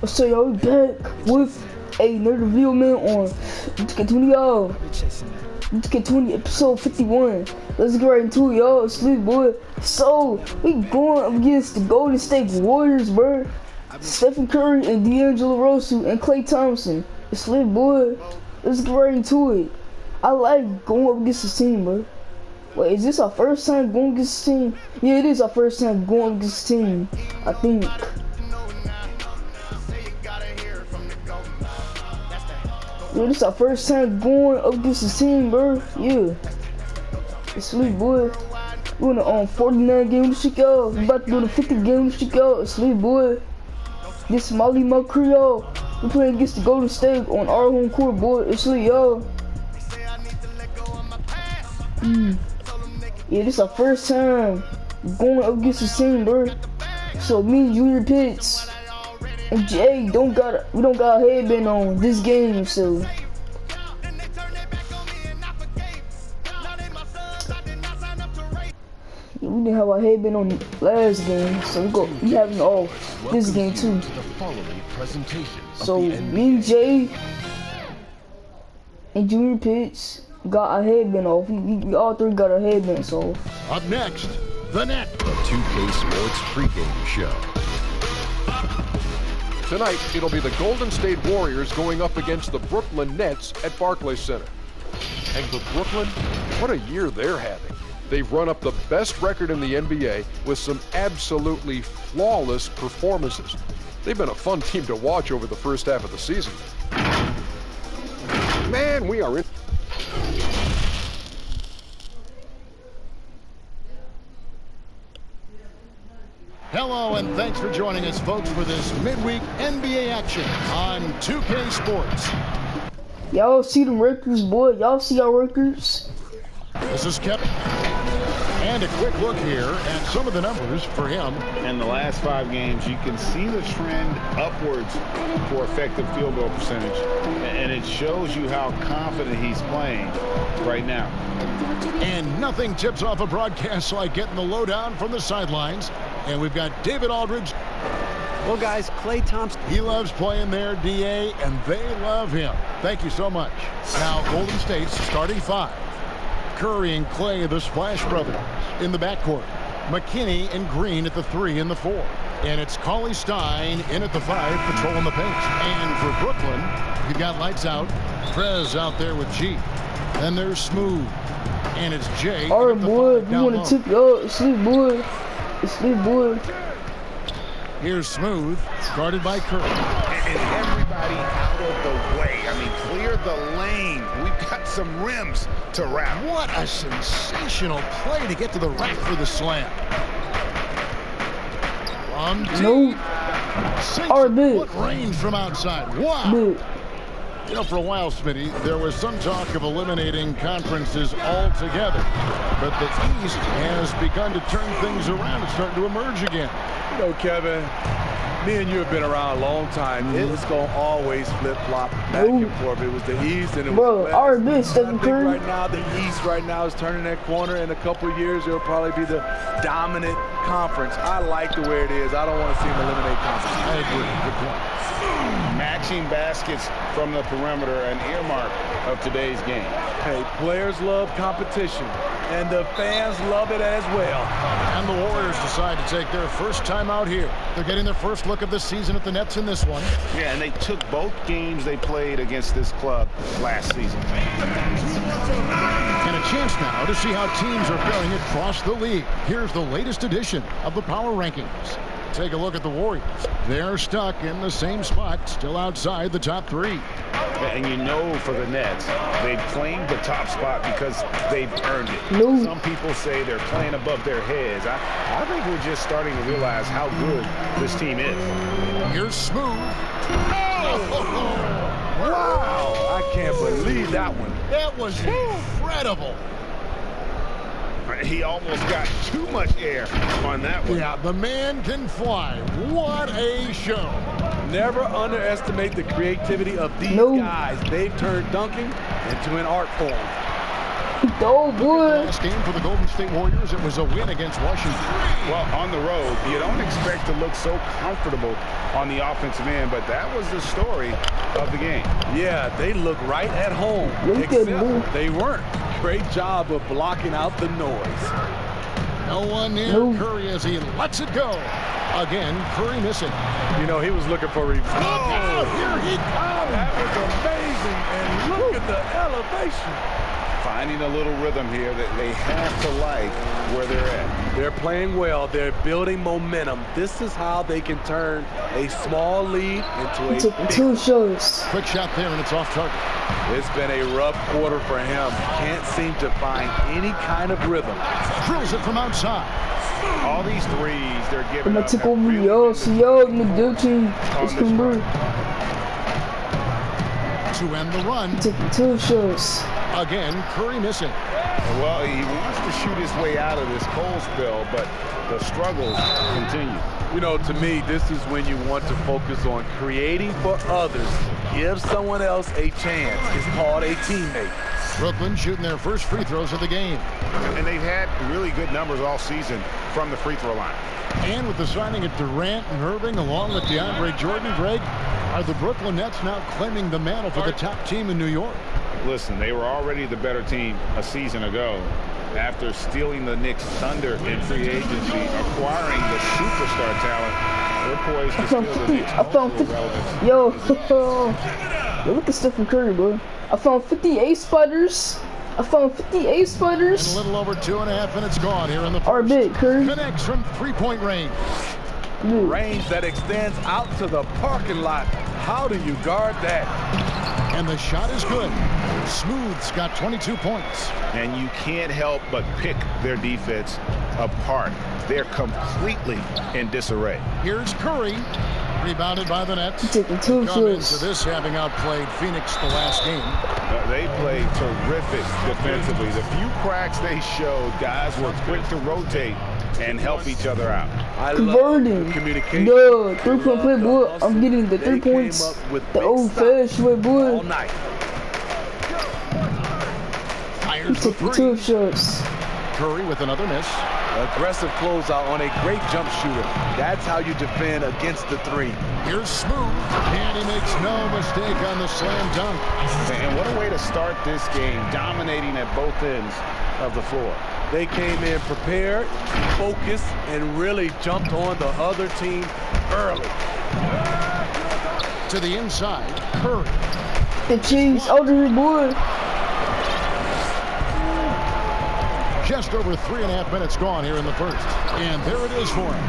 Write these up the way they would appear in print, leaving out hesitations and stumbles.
So y'all back with another video, man, on Get20, y'all. Get20 episode 51. Let's get right into it, y'all. Sleep, boy. So we going up against the Golden State Warriors, bro. Stephen Curry and D'Angelo Russell and Klay Thompson. Sleep, boy. Let's get right into it. I like going up against this team, bro. Wait, is this our first time going against this team? Yeah, it is our first time going against this team, I think. Yo, this is our first time going up against the team, bro. Yeah. It's sweet, boy. We're on 49 game streak, y'all. We about to do the 50 game streak, y'all. It's sweet, boy. This is Molly Crew, y'all. We're playing against the Golden State on our home court, boy. It's sweet, y'all. Yeah, this is our first time going up against the team, bro. So me and Junior Pitts and Jay we don't got a headband on this game, so yeah, we didn't have our headband on last game, so we having it off this game too. So me and Jay and Junior Pitts got our headband off. We all three got our headbands off. Up next, The Net, the 2K Sports pregame show. Tonight, it'll be the Golden State Warriors going up against the Brooklyn Nets at Barclays Center. And for Brooklyn, what a year they're having. They've run up the best record in the NBA with some absolutely flawless performances. They've been a fun team to watch over the first half of the season. Man, we are in. Hello, and thanks for joining us, folks, for this midweek NBA action on 2K Sports. Y'all see the records, boy. Y'all see our records. This is Kevin. And a quick look here at some of the numbers for him. In the last 5 games, you can see the trend upwards for effective field goal percentage. And it shows you how confident he's playing right now. And nothing tips off a broadcast like getting the lowdown from the sidelines. And we've got David Aldridge. Well, guys, Klay Thompson. He loves playing there, DA, and they love him. Thank you so much. Now, Golden State's starting 5. Curry and Klay, the Splash Brothers, in the backcourt. McKinney and Green at the 3 and the 4. And it's Cauley Stein in at the 5, patrolling the paint. And for Brooklyn, you've got lights out. Prez out there with G. Then there's Smooth. And it's Jay. All right, boy, if you want to tip your sleep, boy. Sleep, boy. Here's Smooth, guarded by Curry. And everybody out of the way. I mean, clear the lane. We've got some rims to wrap. What a sensational play to get to the rack for the slam. No. What range from outside. Wow. Big. You know, for a while, Smitty, there was some talk of eliminating conferences altogether. But the East has begun to turn things around. It's starting to emerge again. You know, Kevin, me and you have been around a long time. It's going to always flip-flop back and forth. It was the East and it was the West. Big, Stephen Curry. Right now, the East right now is turning that corner. In a couple of years, it'll probably be the dominant conference. I like the way it is. I don't want to see them eliminate conferences. I agree. Good point. Matching baskets from the perimeter, an earmark of today's game. Hey, players love competition, and the fans love it as well. And the Warriors decide to take their first time out here. They're getting their first look of the season at the Nets in this one. Yeah, and they took both games they played against this club last season. And a chance now to see how teams are faring across the league. Here's the latest edition of the Power Rankings. Take a look at the Warriors. They're stuck in the same spot, still outside the top 3. And you know, for the Nets, they've claimed the top spot because they've earned it. No. Some people say they're playing above their heads. I think we're just starting to realize how good this team is. Here's Smooth. Wow, I can't believe that one. That was incredible. He almost got too much air on that one. Yeah, the man can fly. What a show. Never underestimate the creativity of these guys. They've turned dunking into an art form. Oh, boy. Last game for the Golden State Warriors, it was a win against Washington. Well, on the road, you don't expect to look so comfortable on the offensive end, but that was the story of the game. Yeah, they look right at home, Look at except them. they weren't. Great job of blocking out the noise. No one near No. Curry as he lets it go. Again, Curry missing. You know, he was looking for revenge. Look out, here he comes. That was amazing, and look at the elevation. Finding a little rhythm here that they have to like where they're at. They're playing well. They're building momentum. This is how they can turn a small lead into a Took big. 2 shots. Quick shot there, and it's off target. It's been a rough quarter for him. Can't seem to find any kind of rhythm. Drills it from outside. All these threes they're giving I'm gonna up take have over really y'all. been See y'all in the Dutchie. It's this coming run. back. To end the run, Taking 2 shots. again, Curry missing. Well, he wants to shoot his way out of this cold spell, but the struggles continue. You know, to me, this is when you want to focus on creating for others. Give someone else a chance. It's called a teammate. Brooklyn shooting their first free throws of the game. And they've had really good numbers all season from the free throw line. And with the signing of Durant and Irving along with DeAndre Jordan, Greg, are the Brooklyn Nets now claiming the mantle for the top team in New York? Listen, they were already the better team a season ago. After stealing the Knicks' thunder in free agency, acquiring the superstar talent, they're poised to steal the Knicks' I found cultural 50. relevance. Yo, look at Stephen Curry, bro. I found 58 spiders. I found 58 And spiders. a little over 2.5 minutes gone here in the Our first. big Curry. Connects from three-point range. Dude. Range that extends out to the parking lot. How do you guard that? And the shot is good. Smooth's got 22 points. And you can't help but pick their defense apart. They're completely in disarray. Here's Curry. Rebounded by the Nets. Taking 2 Come into shots. this having outplayed Phoenix the last game. They played terrific defensively. The few cracks they showed, guys were quick to rotate and help each other out. I Converting. love communication. No, 3-point play, Love the boy. hustle. I'm getting the 3 They came points. up with The big old stops fashioned way, boy. all night. Fires the Taking three. 2 shots. Curry with another miss. Aggressive closeout on a great jump shooter. That's how you defend against the 3. Here's Smooth. And he makes no mistake on the slam dunk. And what a way to start this game, dominating at both ends of the floor. They came in prepared, focused, and really jumped on the other team early. To the inside, Curry. The cheese out of here, boy. Just over 3.5 minutes gone here in the first. And there it is for him.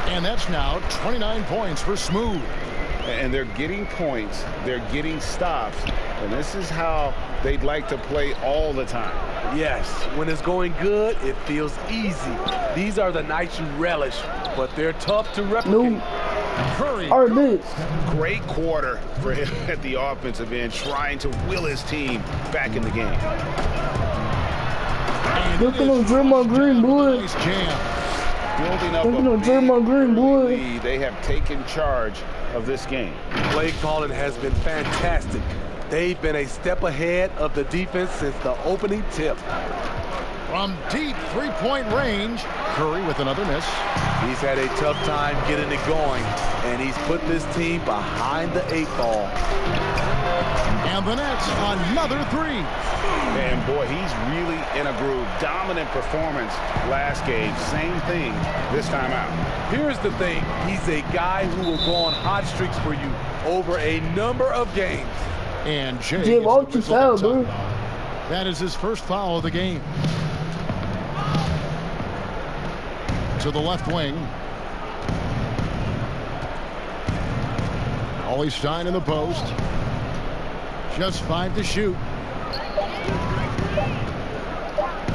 And that's now 29 points for Smooth. And they're getting points, they're getting stops, and this is how they'd like to play all the time. Yes, when it's going good, it feels easy. These are the nights you relish, but they're tough to replicate. No. Curry. Our big. Great quarter for him at the offensive end, trying to will his team back in the game. And Looking it on is Draymond Green, boy. nice jam. Building up Looking a on big Draymond Green, boy. lead, they have taken charge of this game. Play calling has been fantastic. They've been a step ahead of the defense since the opening tip. From deep three-point range, Curry with another miss. He's had a tough time getting it going, and he's put this team behind the 8 ball. And the Nets, another three. And boy, he's really in a groove. Dominant performance last game. Same thing this time out. Here's the thing. He's a guy who will go on hot streaks for you over a number of games. And Jay Jay gets the Walton whistle foul, that's up. bro. That is his first foul of the game. To the left wing. Ollie Stein in the post. Just 5 to shoot.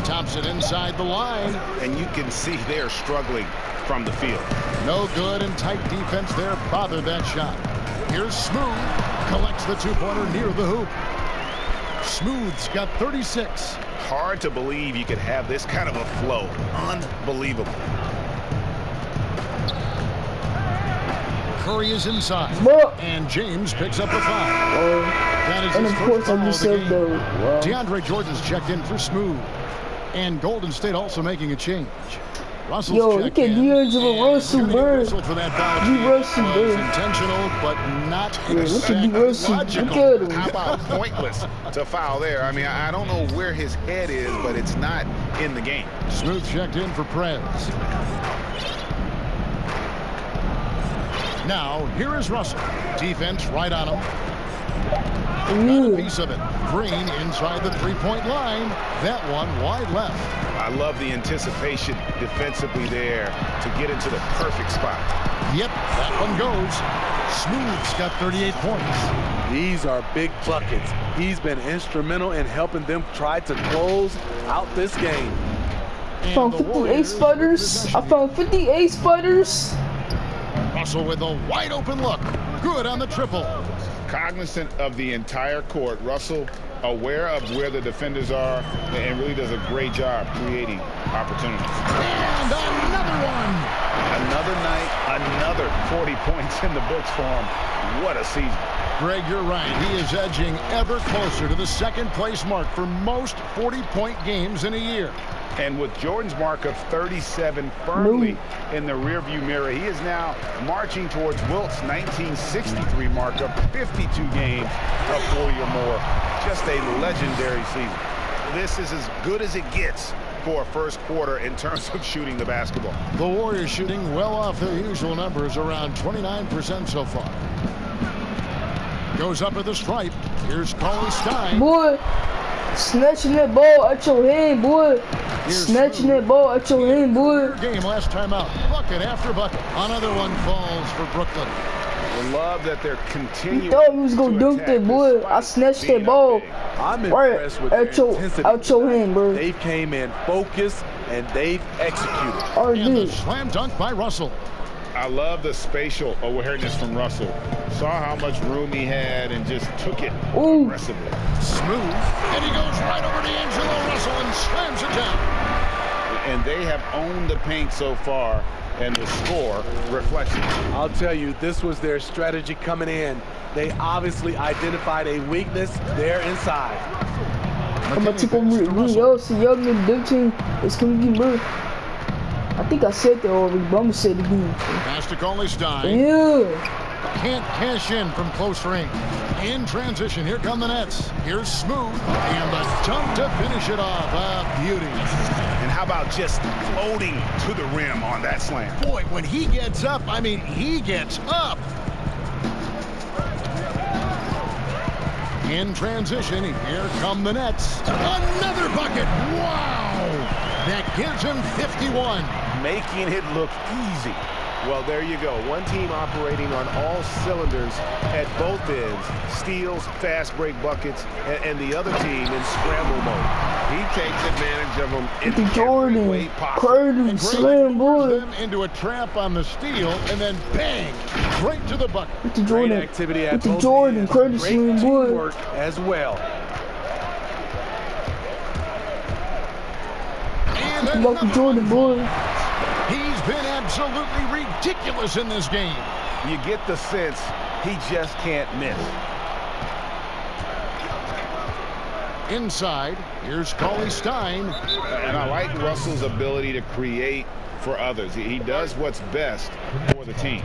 Thompson inside the line. And you can see they're struggling from the field. No good, and tight defense there bothered that shot. Here's Smooth. Collects the two-pointer near the hoop. Smooth's got 36. Hard to believe you could have this kind of a flow. Unbelievable. Curry is inside. Bro. And James picks up the foul. That is And his of first course, I foul just of the said game. though. Wow. DeAndre Jordan's checked in for Smooth. And Golden State also making a change. Russell's Yo, checked look at in, D'Angelo and Russell, we're gonna get bro. whistled for that foul. D. Russell, It bro. was intentional, but not Yeah, look at D. exactly Russell. logical. Look at him. How about pointless to foul there? I mean, I don't know where his head is, but it's not in the game. Smooth checked in for Prez. Now, here is Russell. Defense right on him. Got a Yeah. piece of it. Green inside the three-point line. That one wide left. I love the anticipation defensively there to get into the perfect spot. Yep, that one goes. Smooth's got 38 points. These are big buckets. He's been instrumental in helping them try to close out this game. And Found the 58 Warriors spiders. with I possession. found 58 spiders. Russell with a wide open look. Good on the triple. Cognizant of the entire court, Russell aware of where the defenders are and really does a great job creating opportunities. And another one. Another night, another 40 points in the books for him. What a season. Greg, you're right. He is edging ever closer to the second place mark for most 40-point games in a year. And with Jordan's mark of 37 firmly in the rearview mirror, he is now marching towards Wilt's 1963 mark of 52 games of 40 or more. Just a legendary season. This is as good as it gets for a first quarter in terms of shooting the basketball. The Warriors shooting well off their usual numbers, around 29% so far. Goes up at the stripe. Here's Cauley Stein. Boy, snatching that ball out your hand, boy. Here's Snatching Smooth. that ball out your hand, boy. Game last time out. Bucket after bucket. Another one falls for Brooklyn. I love that they're continuing. You thought he was gonna to dunk attack that, boy. despite I snatched being that ball. up big. I'm Right impressed with their at your intensity. out your hand, bro. They came in focused and they've executed. Or And the this. slam dunk by Russell. I love the spatial awareness from Russell. Saw how much room he had and just took it Ooh. aggressively. Smooth. And he goes right over to Angelo Russell and slams it down. And they have owned the paint so far, and the score reflects it. I'll tell you, this was their strategy coming in. They obviously identified a weakness there inside. I'm gonna take over yo, see y'all in the team. It's gonna get murdered. I think I said that already, but I'm gonna say it again. Pass to Cauley Stein. Yeah. Can't cash in from close range. In transition, here come the Nets. Here's Smooth. And the dunk to finish it off. A beauty. And how about just floating to the rim on that slam? Boy, when he gets up, I mean, he gets up. In transition, here come the Nets. Another bucket. Wow. That gives him 51. Making it look easy. Well, there you go. One team operating on all cylinders at both ends. Steals, fast break buckets, and the other team in scramble mode. He takes advantage of them in The every Jordan, way possible. Curry, And slam, lures boy. them into a trap on the steal, and then bang, straight to the bucket. With the Great Jordan, activity at with the both Jordan, ends. Curry, Great slam, boy. teamwork as well. And About the another Jordan, one. boy. He's been absolutely ridiculous in this game. You get the sense he just can't miss. Inside, here's Cauley Stein. And I like Russell's ability to create for others. He does what's best for the team.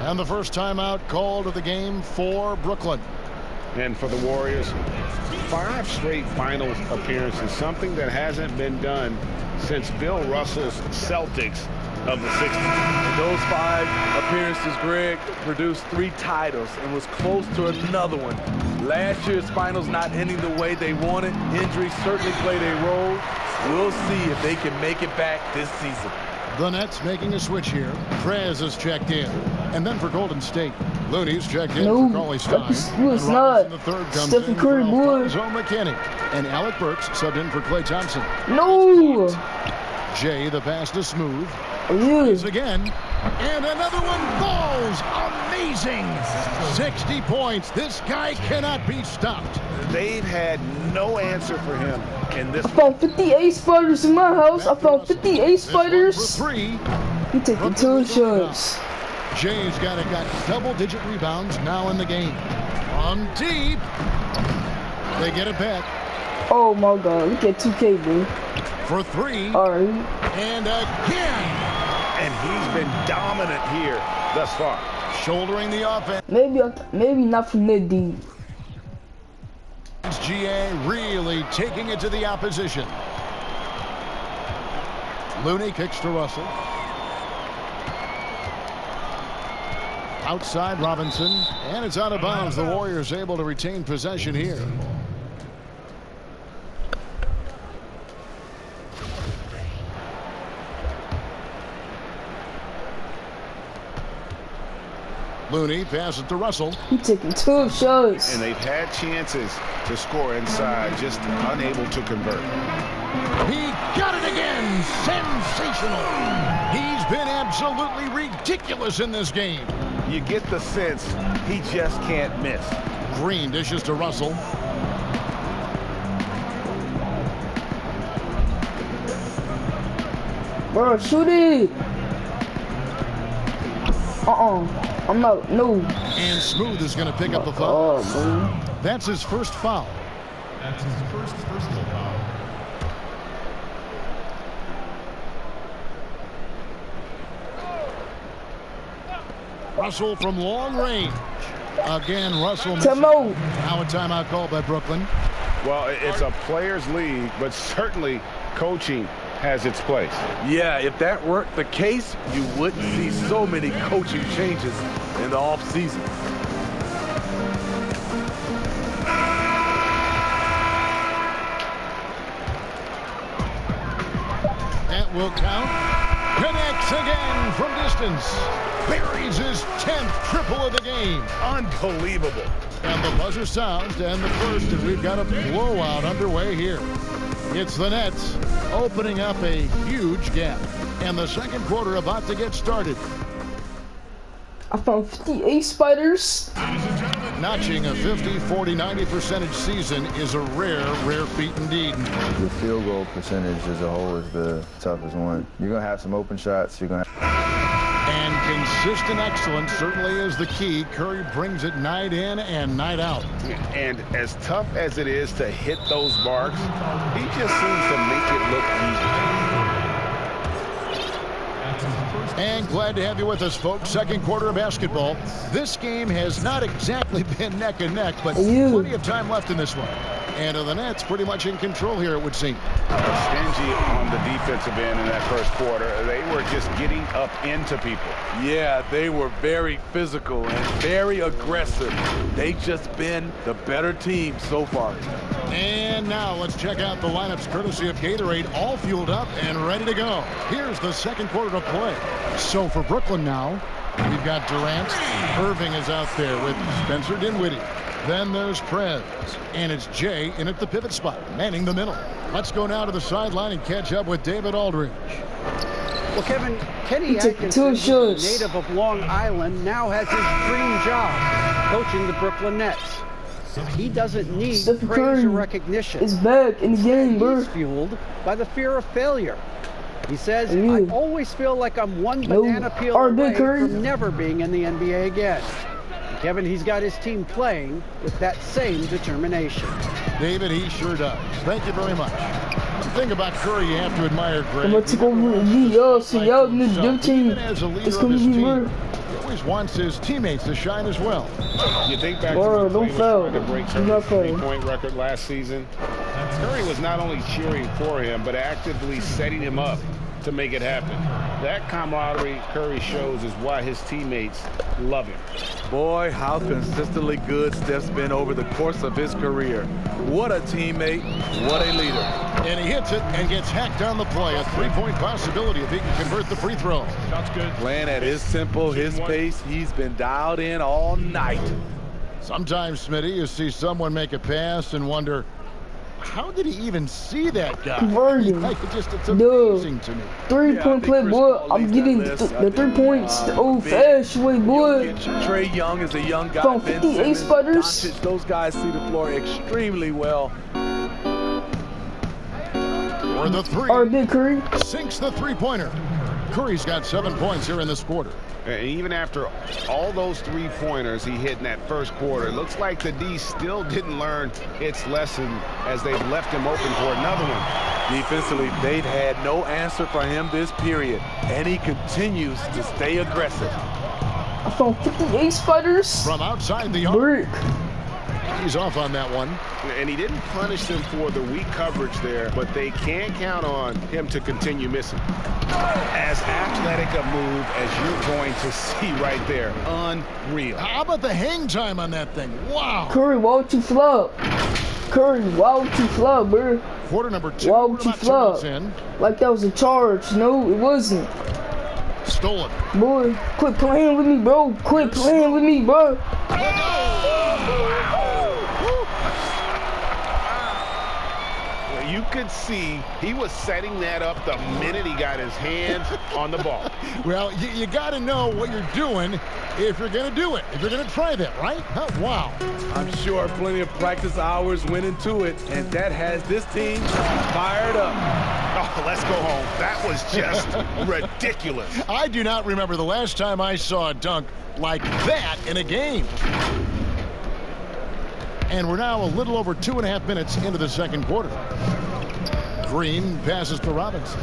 And the first timeout called of the game for Brooklyn. And for the Warriors, 5 straight finals appearances, something that hasn't been done since Bill Russell's Celtics of the 60s. And those 5 appearances, Greg, produced 3 titles and was close to another one. Last year's finals not ending the way they wanted. Injuries certainly played a role. We'll see if they can make it back this season. The Nets making a switch here. Prez is checked in. And then for Golden State, Looney's checked in No, for Cauley Stein. it's And not. Robinson the third comes Stephen in Curry, for boy. Alfonso McKinney. And Alec Burks subbed in for Klay Thompson. No. Jay, the pass to Smooth. Yeah. Is again. And another one falls. Amazing. 60 points. This guy cannot be stopped. They've had no answer for him in this I found 58 spiders in my house. I found 58 This one for spiders. 3. You taking 2 shots. Jay's got double-digit rebounds now in the game. From deep. They get it back. Oh my God, look at 2K, bro. For three. All right. And again. And he's been dominant here thus far. Shouldering the offense. Maybe not from that deep. GA really taking it to the opposition. Looney kicks to Russell. Outside Robinson, and it's out of bounds. The Warriors able to retain possession here. Looney passes to Russell. He's taking 2 shots. And they've had chances to score inside, just unable to convert. He got it again. Sensational. He's been absolutely ridiculous in this game. You get the sense he just can't miss. Green dishes to Russell. Bro, shoot it. I'm not. No. And Smooth is going to pick up the foul. Oh, man. That's his first foul. That's his first personal foul. Russell from long range. Again, Russell. Timeout. Now a timeout called by Brooklyn. Well, it's a players' league, but certainly coaching has its place. Yeah, if that weren't the case, you wouldn't see so many coaching changes in the offseason. That will count. Connects again from distance. Buries his 10th triple of the game. Unbelievable. And the buzzer sounds, and the first, and we've got a blowout underway here. It's the Nets opening up a huge gap. And the second quarter about to get started. I found 58 spiders. Notching a 50, 40, 90% season is a rare feat indeed. The field goal percentage as a whole is the toughest one. You're going to have some open shots. You're going to And consistent excellence certainly is the key. Curry brings it night in and night out. And as tough as it is to hit those marks, he just seems to make it look easy. And glad to have you with us, folks. Second quarter of basketball. This game has not exactly been neck and neck, but plenty of time left in this one. And the Nets pretty much in control here, it would seem. Stingy on the defensive end in that first quarter. They were just getting up into people. Yeah, they were very physical and very aggressive. They've just been the better team so far. And now let's check out the lineups courtesy of Gatorade, all fueled up and ready to go. Here's the second quarter of play. So for Brooklyn now, we've got Durant. Irving is out there with Spencer Dinwiddie. Then there's Prez, and it's Jay in at the pivot spot, manning the middle. Let's go now to the sideline and catch up with David Aldridge. Well, Kevin, Kenny Atkinson, native of Long Island, now has his dream job, coaching the Brooklyn Nets. He doesn't need praise or recognition. It's back in the game, bro. He's fueled by the fear of failure. He says, I always feel like I'm one banana peel away from never being in the NBA again. Kevin, he's got his team playing with that same determination. David, he sure does. Thank you very much. The thing about Curry you have to admire, Greg. I'm about to go with y'all, so y'all need to team. As a leader of his team, he always wants his teammates to shine as well. You think back to when trying to break Curry's three-point record last season? Curry was not only cheering for him, but actively setting him up to make it happen. That camaraderie Curry shows is why his teammates love him. Boy, how consistently good Steph's been over the course of his career. What a teammate, what a leader. And he hits it and gets hacked on the play. A three-point possibility if he can convert the free throw. That's good. Playing at his tempo, his pace, he's been dialed in all night. Sometimes, Smitty, you see someone make a pass and wonder, how did he even see that guy? Converting. It's amazing to me. 3-point play, boy. I'm getting the 3 points the old-fashioned way, boy. Trey Young is a young guy. From 58 sputters. Those guys see the floor extremely well. For the three. Big Curry. Sinks the three-pointer. Curry's got 7 points here in this quarter. And even after all those three-pointers he hit in that first quarter, it looks like the D still didn't learn its lesson as they've left him open for another one. Defensively, they've had no answer for him this period, and he continues to stay aggressive. I found 58 spiders. From outside the arc. Brick. He's off on that one. And he didn't punish them for the weak coverage there, but they can count on him to continue missing. As athletic a move as you're going to see right there. Unreal. How about the hang time on that thing? Wow. Curry, why would you flop? Curry, why would you flop, bro? Quarter number 2. Why would you flop? Like that was a charge. No, it wasn't. Stolen. Boy, quit playing with me, bro. Quit playing with me, bro. You could see he was setting that up the minute he got his hands on the ball. Well, you got to know what you're doing if you're going to do it. If you're going to try that, right? Huh? Wow. I'm sure plenty of practice hours went into it, and that has this team fired up. Oh, let's go home. That was just ridiculous. I do not remember the last time I saw a dunk like that in a game. And we're now a little over 2.5 minutes into the second quarter. Green passes to Robinson.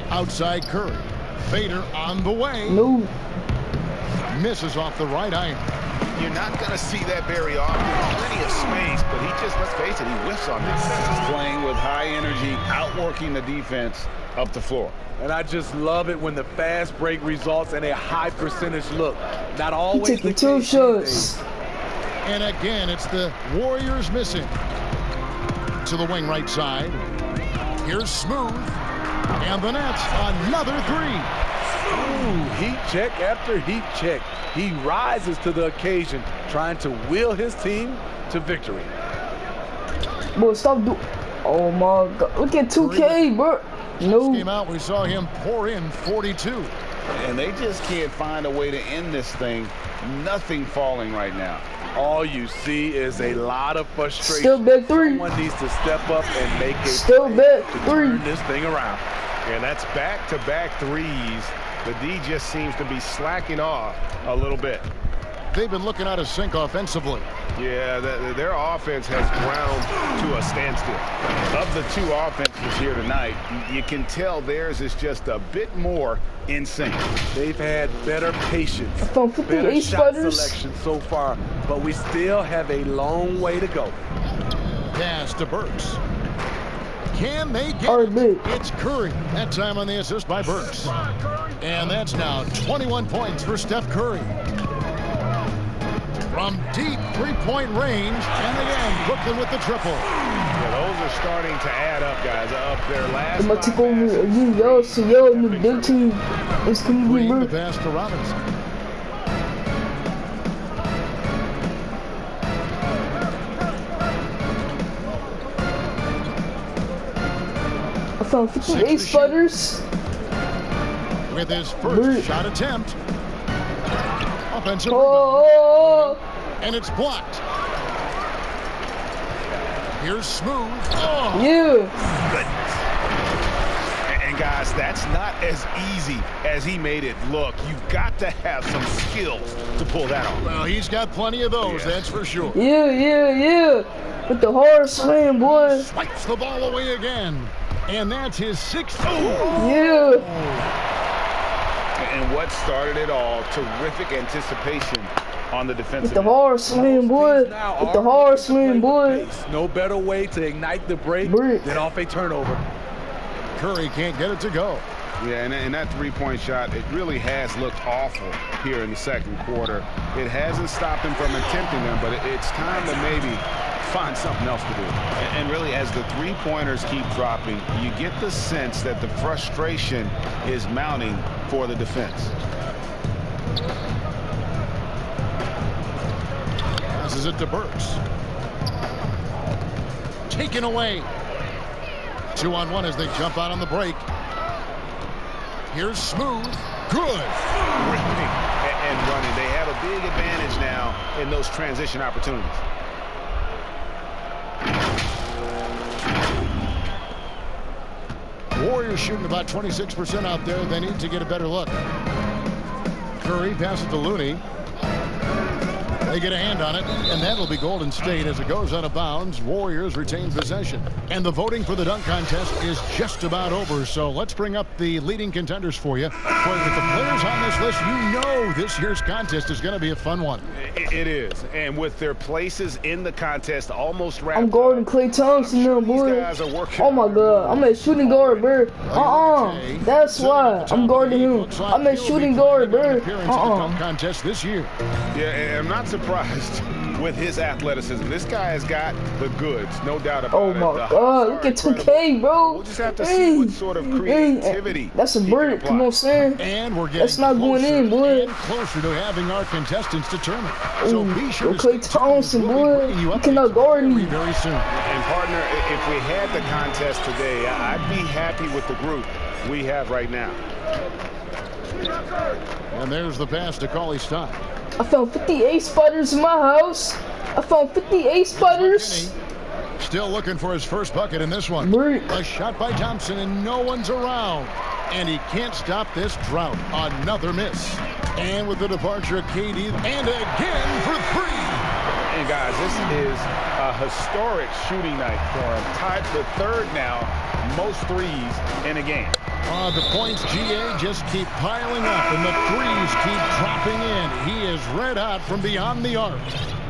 Outside Curry. Fader on the way. No. Misses off the right iron. You're not going to see that very often. Plenty of space, but he just, let's face it, he whiffs on this. He's playing with high energy, outworking the defense up the floor. And I just love it when the fast break results in a high percentage look. Not always he taking 2 shots. And again, it's the Warriors missing. To the wing right side. Here's Smooth. And the Nets, another 3. Ooh, heat check after heat check. He rises to the occasion, trying to will his team to victory. Boy, stop doing. Oh my God! Look at 2K, bro. No. Came out, we saw him pour in 42. And they just can't find a way to end this thing. Nothing falling right now. All you see is a lot of frustration. Still back 3. Someone needs to step up and make a still back 3. Turn this thing around. And that's back-to-back threes. The D just seems to be slacking off a little bit. They've been looking out of sync offensively. Yeah, their offense has ground to a standstill. Of the 2 offenses here tonight, you can tell theirs is just a bit more in sync. They've had better patience, better shot selection so far, but we still have a long way to go. Pass to Burks. Can they get it? It's Curry. That time on the assist by Burks. And that's now 21 points for Steph Curry. From deep 3-point range, and again, Brooklyn with the triple. Yeah, those are starting to add up, guys. Up their last. I'm gonna take over you, yo. So yo, the big team is coming Green in. The pass to Robinson. I found 58 sputters. With his first shot attempt. Offensive rebound. And it's blocked. Here's Smooth. Oh. Yeah. Goodness. And guys, that's not as easy as he made it look. You've got to have some skills to pull that off. Well, he's got plenty of those, that's for sure. Yeah. With the hard slam, boy. Swipes the ball away again. And that's his 6th. Yeah. And what started it all, terrific anticipation on the defensive. With the hard slam, boy. With the hard slam, boy. No better way to ignite the break than off a turnover. Curry can't get it to go. Yeah, and that 3-point shot, it really has looked awful here in the second quarter. It hasn't stopped him from attempting them, but it's time to maybe find something else to do. And really, as the 3-pointers keep dropping, you get the sense that the frustration is mounting for the defense. Passes it to Burks. Taken away. 2-on-1 as they jump out on the break. Here's Smooth. Good. Ripping and running. They have a big advantage now in those transition opportunities. Warriors shooting about 26% out there. They need to get a better look. Curry passes to Looney. They get a hand on it, and that'll be Golden State as it goes out of bounds. Warriors retain possession. And the voting for the dunk contest is just about over, so let's bring up the leading contenders for you. Boy, with the players on this list, you know this year's contest is going to be a fun one. It is, and with their places in the contest almost wrapped I'm guarding Klay Thompson now, boy. Oh my God, I'm a shooting guard, bro. That's why I'm guarding him. I'm a shooting guard, bro. Contest this year. Yeah, and I'm not surprised with his athleticism. This guy has got the goods, no doubt about it. Oh my God, look at 2K, bro. We'll just have to see what sort of creativity. That's a bird, come on, son. And we're getting that's not going in, boy. Closer to having our contestants determined. So be sure to Klay Thompson, boy. You cannot guard me. Very soon. And partner, if we had the contest today, I'd be happy with the group we have right now. And there's the pass to Cauley-Stein. I found 58 spiders in my house. I found 58 spiders. Still looking for his first bucket in this one. A shot by Thompson, and no one's around. And he can't stop this drought. Another miss. And with the departure of KD, and again for three. And guys, this is a historic shooting night for him. Tied for third now, most threes in a game. The points, GA, just keep piling up, and the threes keep dropping in. He is red hot from beyond the arc.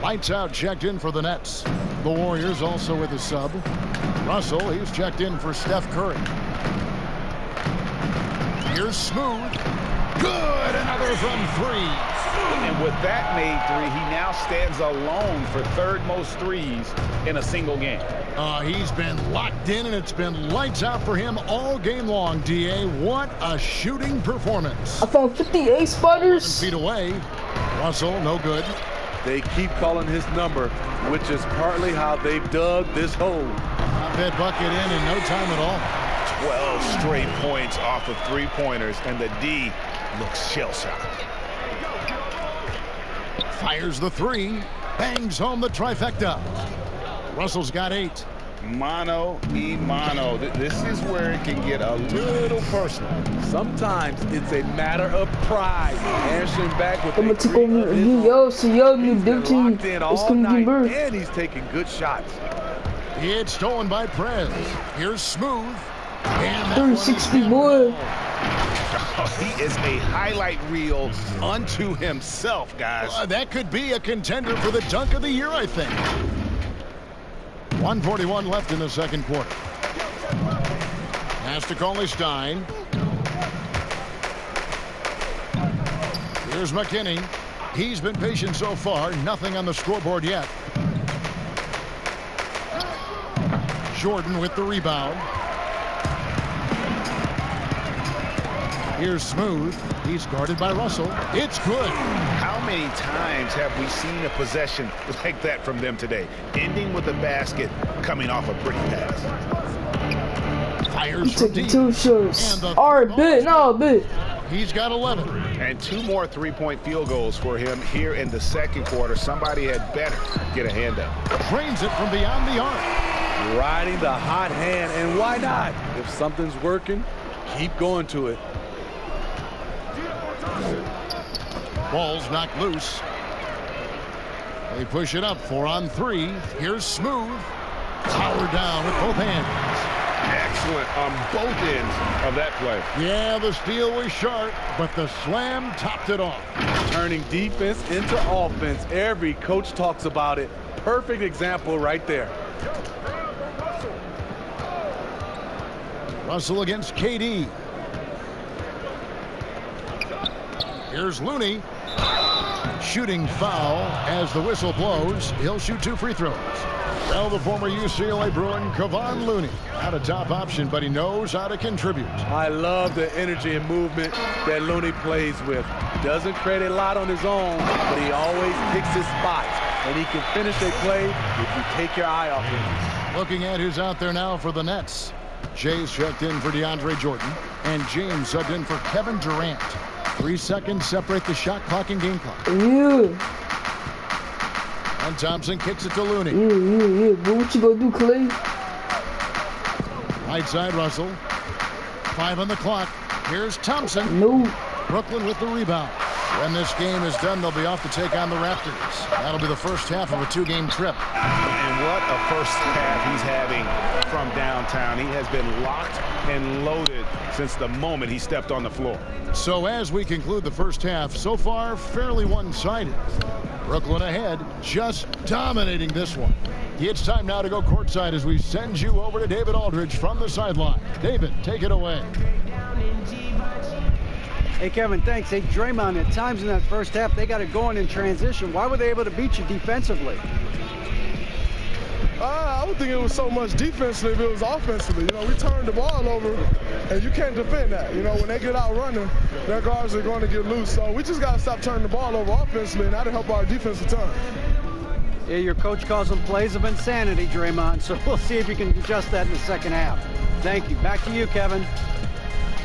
Lights out, checked in for the Nets. The Warriors also with a sub. Russell, he's checked in for Steph Curry. Here's Smooth. Good, another from three. And with that made three, he now stands alone for third most threes in a single game. He's been locked in, and it's been lights out for him all game long, DA. What a shooting performance. I found 58 spiders. 7 feet away. Russell, no good. They keep calling his number, which is partly how they've dug this hole. That bucket in no time at all. 12 straight points off of three-pointers, and the D looks shell-shocked. Fires the three. Bangs home the trifecta. Russell's got 8. Mano y mano. This is where it can get a little personal. Sometimes it's a matter of pride. Answering back with I'm gonna take over you, yo, so yo, new div team. It's gonna be bird. And he's taking good shots. It's stolen by Prez. Here's Smooth. And 360, boy. He is a highlight reel unto himself, guys. That could be a contender for the dunk of the year, I think. 1:41 left in the second quarter. Pass to Cauley-Stein. Here's McKinney. He's been patient so far. Nothing on the scoreboard yet. Jordan with the rebound. Here's Smooth. He's guarded by Russell. It's good. How many times have we seen a possession like that from them today? Ending with a basket, coming off a pretty pass. Fires from deep. 2 shots. Alright, bit. No, bit. He's got 11. And 2 more three-point field goals for him here in the second quarter. Somebody had better get a hand up. Drains it from beyond the arc. Riding the hot hand, and why not? If something's working, keep going to it. Ball's knocked loose. They push it up 4 on 3. Here's Smooth. Power down with both hands. Excellent on both ends of that play. Yeah, the steal was sharp, but the slam topped it off. Turning defense into offense. Every coach talks about it. Perfect example right there. Russell against KD. Here's Looney. Shooting foul as the whistle blows. He'll shoot 2 free throws. Well, the former UCLA Bruin, Kevon Looney. Not a top option, but he knows how to contribute. I love the energy and movement that Looney plays with. Doesn't create a lot on his own, but he always picks his spots. And he can finish a play if you take your eye off him. Looking at who's out there now for the Nets. Jay's checked in for DeAndre Jordan. And James subbed in for Kevin Durant. 3 seconds separate the shot clock and game clock. Yeah. And Thompson kicks it to Looney. Yeah. But what you gonna do, Klay? Right side, Russell. 5 on the clock. Here's Thompson. No. Brooklyn with the rebound. When this game is done, they'll be off to take on the Raptors. That'll be the first half of a 2-game trip. And what a first half he's having from downtown. He has been locked and loaded since the moment he stepped on the floor. So as we conclude the first half, so far fairly one-sided. Brooklyn ahead, just dominating this one. It's time now to go courtside as we send you over to David Aldridge from the sideline. David, take it away. Hey, Kevin, thanks. Hey, Draymond, at times in that first half, they got it going in transition. Why were they able to beat you defensively? I don't think it was so much defensively, it was offensively. We turned the ball over, and you can't defend that. When they get out running, their guards are going to get loose. So we just got to stop turning the ball over offensively, and that'll help our defensive turn. Yeah, your coach calls them plays of insanity, Draymond, so we'll see if you can adjust that in the second half. Thank you. Back to you, Kevin.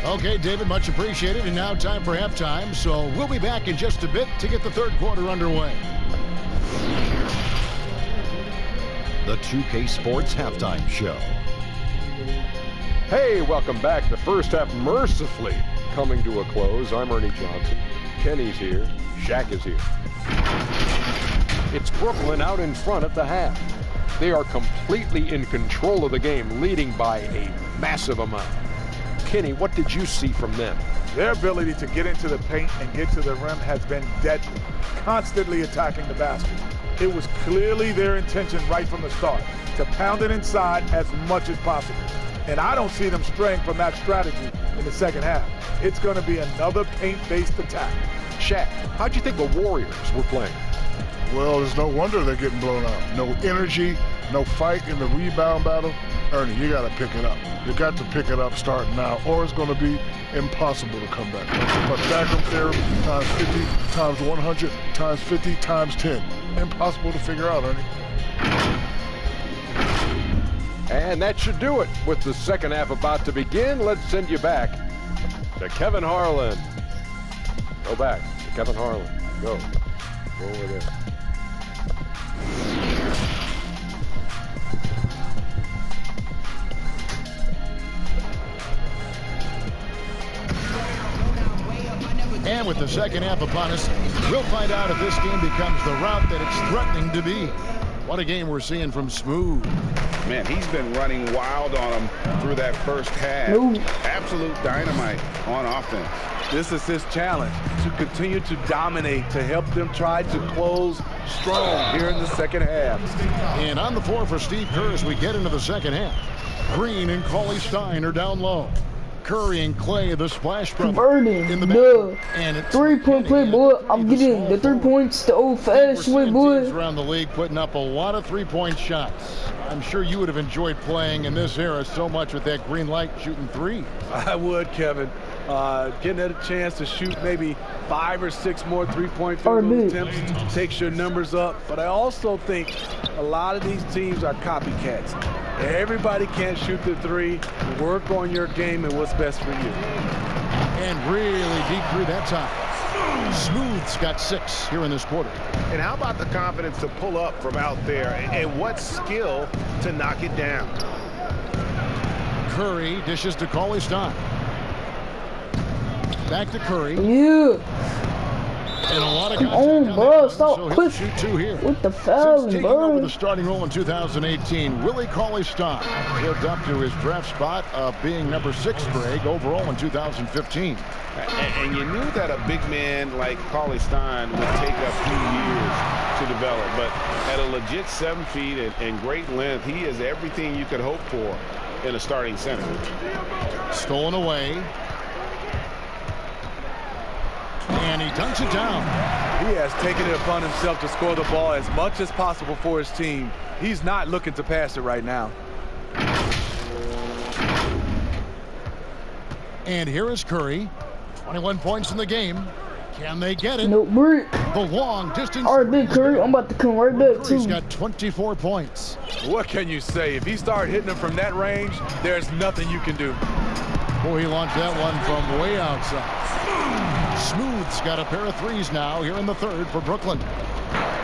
Okay, David, much appreciated. And now time for halftime. So we'll be back in just a bit to get the third quarter underway. The 2K Sports Halftime Show. Hey, welcome back. The first half mercifully coming to a close. I'm Ernie Johnson. Kenny's here. Shaq is here. It's Brooklyn out in front at the half. They are completely in control of the game, leading by a massive amount. Kenny, what did you see from them? Their ability to get into the paint and get to the rim has been deadly, constantly attacking the basket. It was clearly their intention right from the start to pound it inside as much as possible. And I don't see them straying from that strategy in the second half. It's going to be another paint-based attack. Shaq, how'd you think the Warriors were playing? Well, there's no wonder they're getting blown out. No energy, no fight in the rebound battle. Ernie, you got to pick it up. You got to pick it up starting now, or it's going to be impossible to come back. But Pythagorean theorem times 50 times 100 times 50 times 10. Impossible to figure out, Ernie. And that should do it. With the second half about to begin, let's send you back to Kevin Harlan. Go back to Kevin Harlan. Go over there. And with the second half upon us, we'll find out if this game becomes the route that it's threatening to be. What a game we're seeing from Smooth. Man, he's been running wild on him through that first half. Absolute dynamite on offense. This is his challenge, to continue to dominate, to help them try to close strong here in the second half. And on the floor for Steve Kerr as we get into the second half. Green and Cauley-Stein are down low. Curry and Clay, the Splash Brothers. Burning in the back. And it's 3-point play, boy. I'm getting the 3 points the old-fashioned way, boy. Teams around the league putting up a lot of 3-point shots. I'm sure you would have enjoyed playing in this era so much with that green light shooting 3. I would, Kevin. Getting a chance to shoot maybe 5 or 6 more 3-point field goal attempts takes your numbers up. But I also think a lot of these teams are copycats. Everybody can't shoot the 3. Work on your game and what's best for you. And really deep through that time. Smooth's got 6 here in this quarter. And how about the confidence to pull up from out there, and what skill to knock it down. Curry dishes to Cauley-Stein. Back to Curry. Yeah. And a lot of Come on, bro. Stop so quick. Shoot 2 here. With the foul, Since taking bro. over the starting role in 2018, Willie Cauley-Stein lived up to his draft spot of being number 6 Greg overall in 2015. And you knew that a big man like Cauley-Stein would take a few years to develop, but at a legit 7 feet and great length, he is everything you could hope for in a starting center. Stolen away. And he dunks it down. He has taken it upon himself to score the ball as much as possible for his team. He's not looking to pass it right now. And here is Curry. 21 points in the game. Can they get it? No break. The long distance. All right, big Curry. I'm about to come right back, too. Curry's got 24 points. What can you say? If he started hitting them from that range, there's nothing you can do. Boy, he launched that one from way outside. Smooth's got a pair of 3s now here in the third for Brooklyn.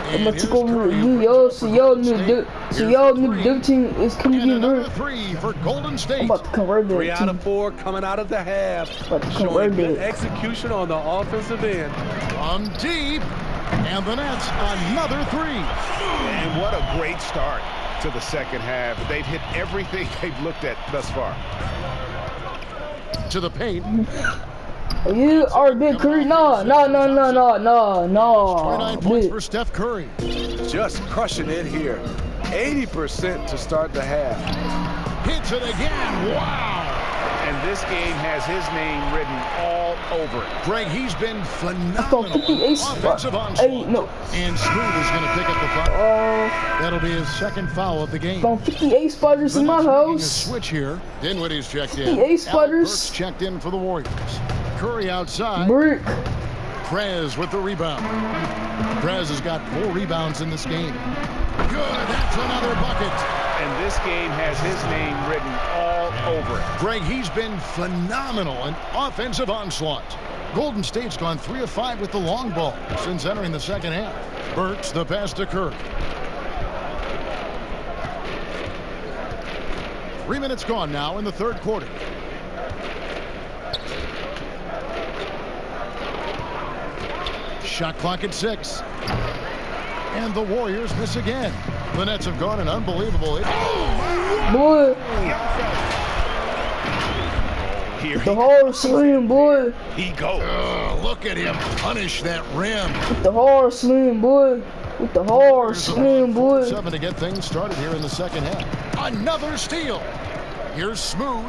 I'm gonna take over you, yo. So y'all new dip team is coming in there. Three for Golden State. I'm about to convert that 3 out of 4 coming out of the half. Showing good execution on the offensive end. From deep. And the Nets, another 3. And what a great start to the second half. They've hit everything they've looked at thus far. To the paint. You are big Curry. No. 29 points for Steph Curry. Just crushing it here. 80% to start the half. Hits it again. Wow. And this game has his name written all over it. Greg, he's been phenomenal. Offensive onslaught. And Smooth is going to pick up the foul. That'll be his second foul of the game. From 58 spotters in my house. A switch here. Dinwiddie's checked in. 58 spotters. Checked in for the Warriors. Curry outside. Brick. Prez with the rebound. Prez has got 4 rebounds in this game. Good. That's another bucket. And this game has his name written all over it. Greg, he's been phenomenal in offensive onslaught. Golden State's gone 3 of 5 with the long ball since entering the second half. Burks the pass to Curry. 3 minutes gone now in the third quarter. Shot clock at 6. And the Warriors miss again. The Nets have gone an unbelievable. Boy. Here the hard slam, boy. He goes. Look at him punish that rim. With the hard slam, boy. With the hard slam, boy. 7 to get things started here in the second half. Another steal. Here's Smooth.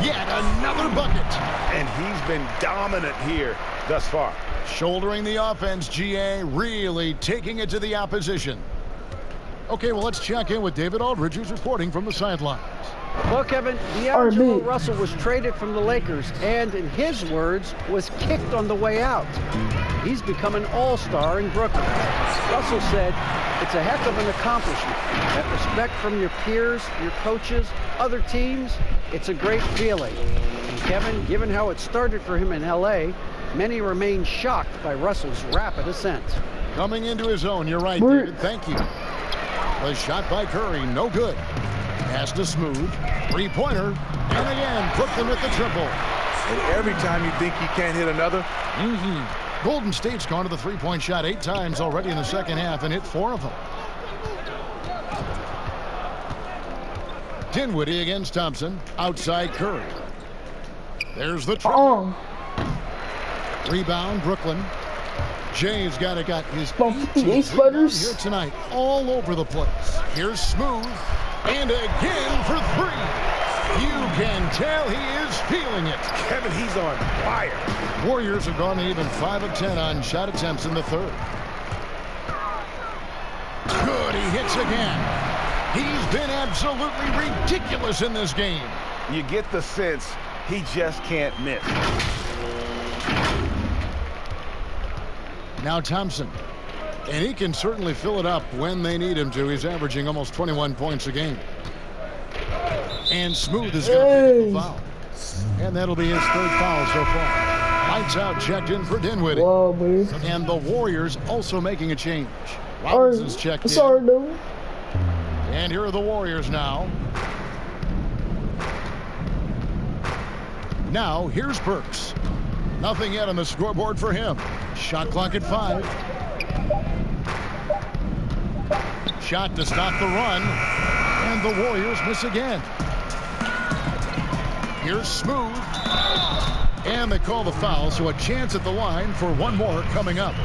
Yet another bucket. And he's been dominant here thus far. Shouldering the offense, GA really taking it to the opposition. Okay, well, let's check in with David Aldridge, who's reporting from the sidelines. Well, Kevin, D'Angelo Russell was traded from the Lakers and, in his words, was kicked on the way out. He's become an all-star in Brooklyn. Russell said, it's a heck of an accomplishment. That respect from your peers, your coaches, other teams, it's a great feeling. And Kevin, given how it started for him in L.A., many remain shocked by Russell's rapid ascent. Coming into his own, you're right, David. Thank you. The shot by Curry, no good. Pass to Smooth. 3-pointer. And again, Brooklyn with the triple. And every time you think he can't hit another. Golden State's gone to the 3-point shot 8 times already in the second half and hit 4 of them. Dinwiddie against Thompson. Outside Curry. There's the triple. Rebound, Brooklyn. Jay's got his 58 sputters here tonight, all over the place. Here's Smooth, and again for 3. You can tell he is feeling it. Kevin, he's on fire. Warriors have gone to even 5 of 10 on shot attempts in the third. Good, he hits again. He's been absolutely ridiculous in this game. You get the sense he just can't miss. Now Thompson, and he can certainly fill it up when they need him to. He's averaging almost 21 points a game. And Smooth is going to pick the foul. And that'll be his 3rd foul so far. Lights out, checked in for Dinwiddie. Whoa, boy. And the Warriors also making a change. Robinson's checked in. Sorry, no. And here are the Warriors now. Now, here's Burks. Nothing yet on the scoreboard for him. Shot clock at 5. Shot to stop the run. And the Warriors miss again. Here's Smooth. And they call the foul, so a chance at the line for one more coming up.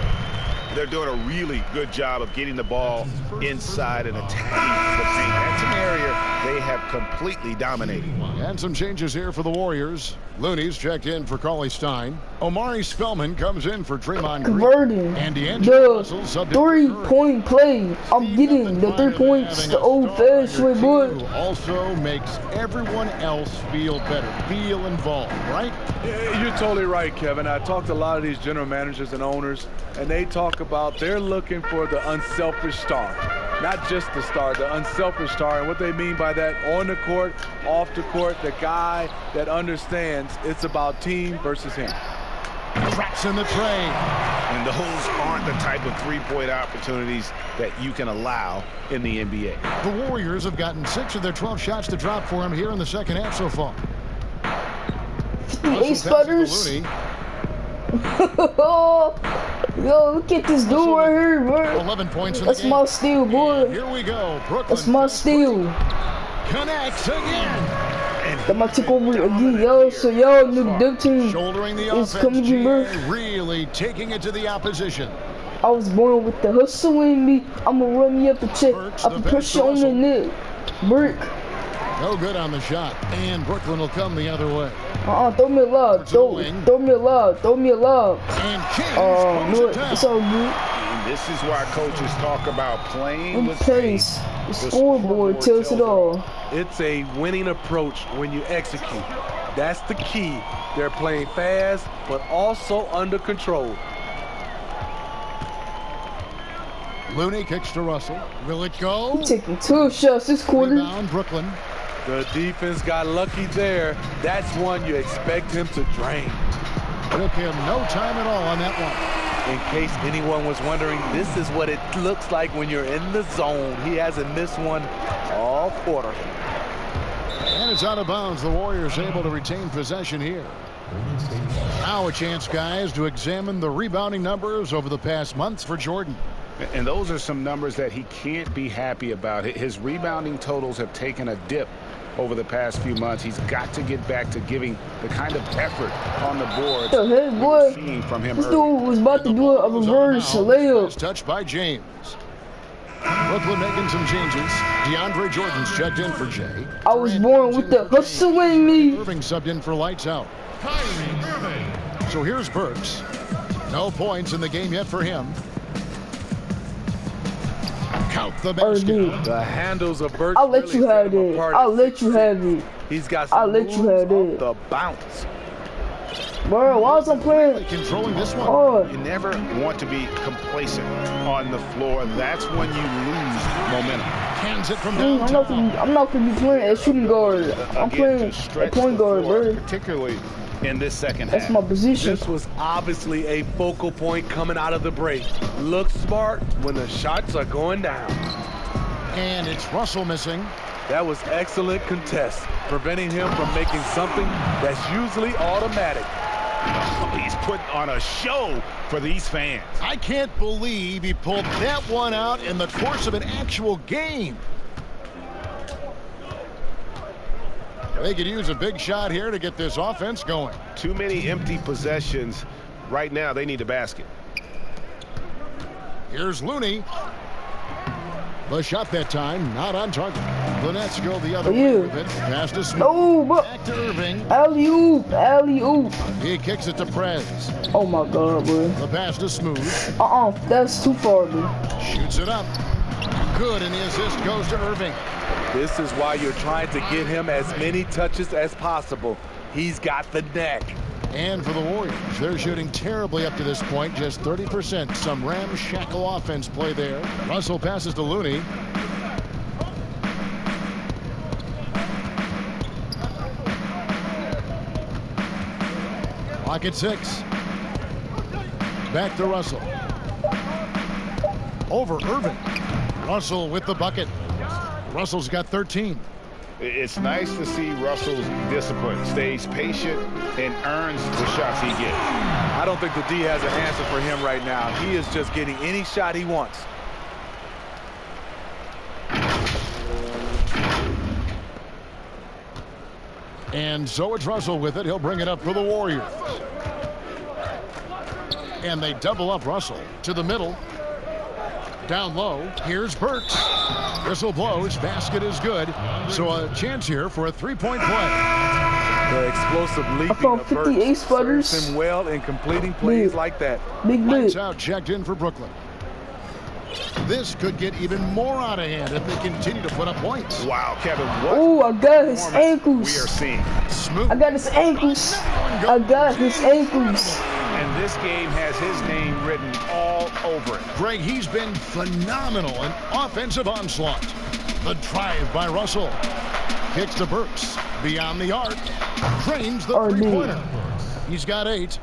They're doing a really good job of getting the ball inside and attacking the paint. That's an area they have completely dominated. And some changes here for the Warriors. Looney's checked in for Cauley Stein. Omari Spellman comes in for Draymond Green. And D'Angelo Russell the 3-point play. I'm getting the 3 points the old-fashioned way, boy. Also makes everyone else feel better, feel involved, right? Yeah, you're totally right, Kevin. I talked to a lot of these general managers and owners, and they talk about they're looking for the unselfish star. Not just the star, the unselfish star. And what they mean by that, on the court, off the court, the guy that understands it's about team versus him. Drops in the tray. And those aren't the type of three-point opportunities that you can allow in the NBA. The Warriors have gotten 6 of their 12 shots to drop for him here in the second half so far. 58 sputters. Yo, look at this dude right here, bro. 11 points in That's the game. my steal, boy. Here we go. Brooklyn. That's my steal. Connects again. That might take over again, yo. So, yo, new dip team Shouldering the is offense, coming, bro. really taking it to the opposition. I was born with the hustle in me. I'ma run me up a check. I put pressure on the net. Brick. No good on the shot. And Brooklyn will come the other way. Throw me a lob. Throw me a lob. Throw me a lob. And King no, it's all good. And this is why coaches talk about playing with pace. The scoreboard tells it all. It's a winning approach when you execute. That's the key. They're playing fast, but also under control. Looney kicks to Russell. Will it go? He's taking 2 shots this quarter. Rebound, Brooklyn. The defense got lucky there. That's one you expect him to drain. Took him no time at all on that one. In case anyone was wondering, this is what it looks like when you're in the zone. He hasn't missed one all quarter. And it's out of bounds. The Warriors able to retain possession here. Now a chance, guys, to examine the rebounding numbers over the past months for Jordan. And those are some numbers that he can't be happy about. His rebounding totals have taken a dip over the past few months. He's got to get back to giving the kind of effort on the board hey, boy, seen from him this early. dude was about to do a reverse layup. Touched by James. Brooklyn making some changes. DeAndre Jordan's checked in for Jay. I was born with the hustle in me. Irving subbed in for lights out. So here's Burks. No points in the game yet for him. Count the basket. The handles of Burks. I'll let you have it. I'll let you have it. He's got some I'll let you have it. The bounce. Bro, why was I playing? Controlling this one. Oh. You never want to be complacent on the floor. That's when you lose momentum. Hands it from I'm not gonna be playing at shooting guard. I'm playing at point guard, bro. Particularly in this second half. That's my position. This was obviously a focal point coming out of the break. Look smart when the shots are going down. And it's Russell missing. That was excellent contest, preventing him from making something that's usually automatic. He's putting on a show for these fans. I can't believe he pulled that one out in the course of an actual game. They could use a big shot here to get this offense going. Too many empty possessions. Right now, they need a basket. Here's Looney. The shot that time, not on target. The Nets go the other way with it. Pass to Smith. No, but back to Irving. Alley-oop, alley-oop. He kicks it to Prez. Oh my God, bro. The pass to Smooth. That's too far, bro. Shoots it up. Good, and the assist goes to Irving. This is why you're trying to get him as many touches as possible. He's got the neck. And for the Warriors, they're shooting terribly up to this point, just 30%. Some ramshackle offense play there. Russell passes to Looney. Clock at 6. Back to Russell. Over Irving. Russell with the bucket. Russell's got 13. It's nice to see Russell's discipline. Stays patient and earns the shots he gets. I don't think the D has an answer for him right now. He is just getting any shot he wants. And so it's Russell with it. He'll bring it up for the Warriors. And they double up Russell to the middle. Down low, here's Burks. Whistle blows, basket is good. So a chance here for a three-point play. The explosive leaping I found of 58 Burks sputters. serves him well in completing plays like that. Big Lights out, checked in for Brooklyn. This could get even more out of hand if they continue to put up points. Wow, Kevin, what? Oh, I got his ankles. We are seeing. Smooth. I got his ankles. I got his ankles. And this game has his name written all over it. Greg, he's been phenomenal in offensive onslaught. The drive by Russell. Kicks to Burks. Beyond the arc. Drains the three-pointer. He's got 8.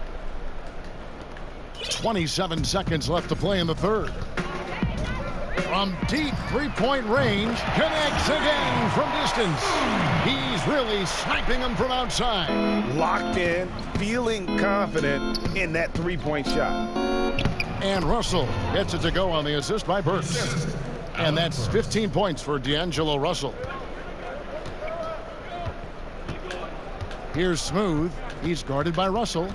27 seconds left to play in the third. From deep three-point range, connects again from distance. He's really sniping them from outside. Locked in, feeling confident in that three-point shot. And Russell gets it to go on the assist by Burks. And that's 15 points for D'Angelo Russell. Here's Smooth. He's guarded by Russell.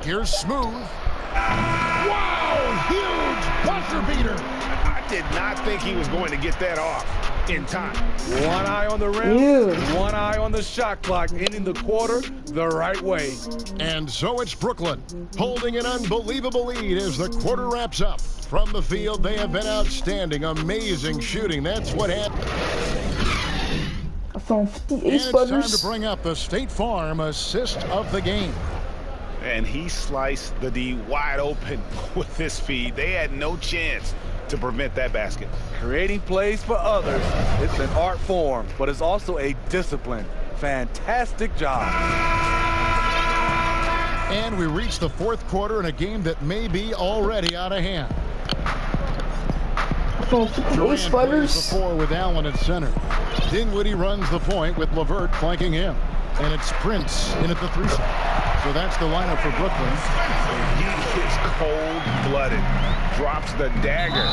Here's Smooth. Wow, huge buzzer beater. I did not think he was going to get that off in time. One eye on the rim, one eye on the shot clock, ending the quarter the right way. And so it's Brooklyn holding an unbelievable lead as the quarter wraps up. From the field, they have been outstanding, amazing shooting. That's what happened. From 58 and it's sputters. time to bring up the State Farm assist of the game. And he sliced the D wide open with his feed. They had no chance to prevent that basket. Creating plays for others, it's an art form, but it's also a discipline. Fantastic job. And we reach the fourth quarter in a game that may be already out of hand. From 58 sputters. The four with Allen at center. Dinwiddie runs the point with LeVert flanking him. And it's Prince in at the three spot. So that's the lineup for Brooklyn. He is cold-blooded. Drops the dagger.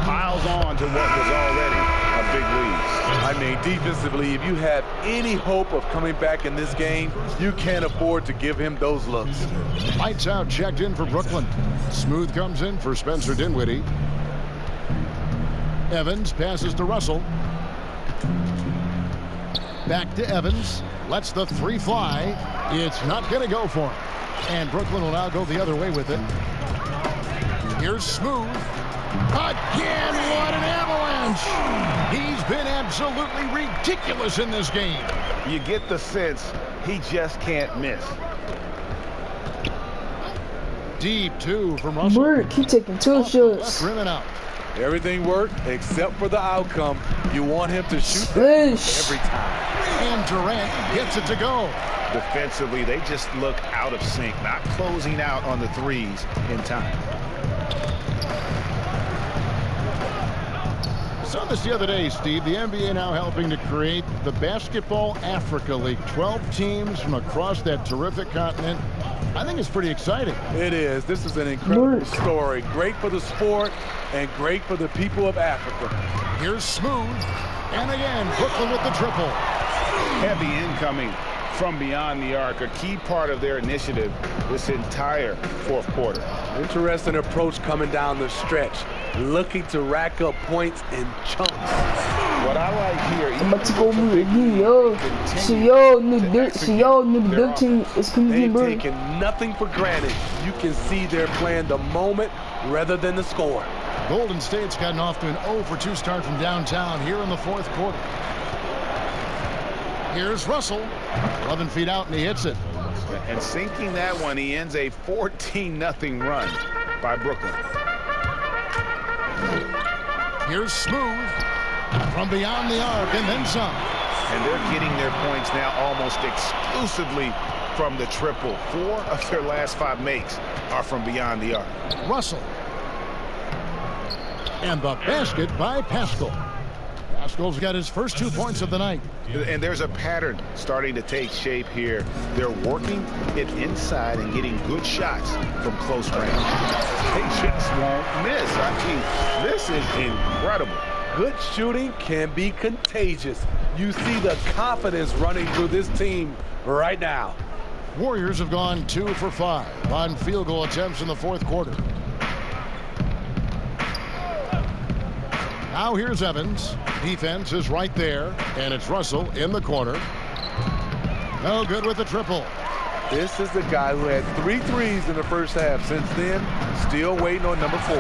Piles on to what was already a big lead. I mean, defensively, if you have any hope of coming back in this game, you can't afford to give him those looks. Lights out checked in for Brooklyn. Smooth comes in for Spencer Dinwiddie. Evans passes to Russell. Back to Evans. Lets the three fly. It's not going to go for him. And Brooklyn will now go the other way with it. Here's Smooth. Again, what an avalanche. He's been absolutely ridiculous in this game. You get the sense he just can't miss. Deep two from Russell. Burke, he taking two shots. Left rim and out. Everything worked except for the outcome. You want him to shoot every time. And Durant gets it to go. Defensively, they just look out of sync, not closing out on the threes in time. Saw this the other day, Steve. The NBA now helping to create the Basketball Africa League. 12 teams from across that terrific continent. I think it's pretty exciting. It is. This is an incredible story. Great for the sport and great for the people of Africa. Here's Smooth. And again, Brooklyn with the triple. Heavy incoming from beyond the arc, a key part of their initiative this entire fourth quarter. Interesting approach coming down the stretch, looking to rack up points in chunks. What I like here, I'm about to go over it again, yo. So y'all knew the Duke team is coming. They've taken nothing for granted. You can see they're playing the moment rather than the score. Golden State's gotten off to an 0-for-2 start from downtown here in the fourth quarter. Here's Russell, 11 feet out, and he hits it. And sinking that one, he ends a 14-0 run by Brooklyn. Here's Smooth from beyond the arc, and then some. And they're getting their points now almost exclusively from the triple. 4 of their last 5 makes are from beyond the arc. Russell. And the basket by Pascal. Pascal's got his first 2 points of the night. And there's a pattern starting to take shape here. They're working it inside and getting good shots from close range. They just won't miss. I mean, this is incredible. Good shooting can be contagious. You see the confidence running through this team right now. Warriors have gone 2 for 5 on field goal attempts in the fourth quarter. Now here's Evans. Defense is right there, and it's Russell in the corner. No good with the triple. This is the guy who had 3 threes in the first half. Since then, still waiting on number 4.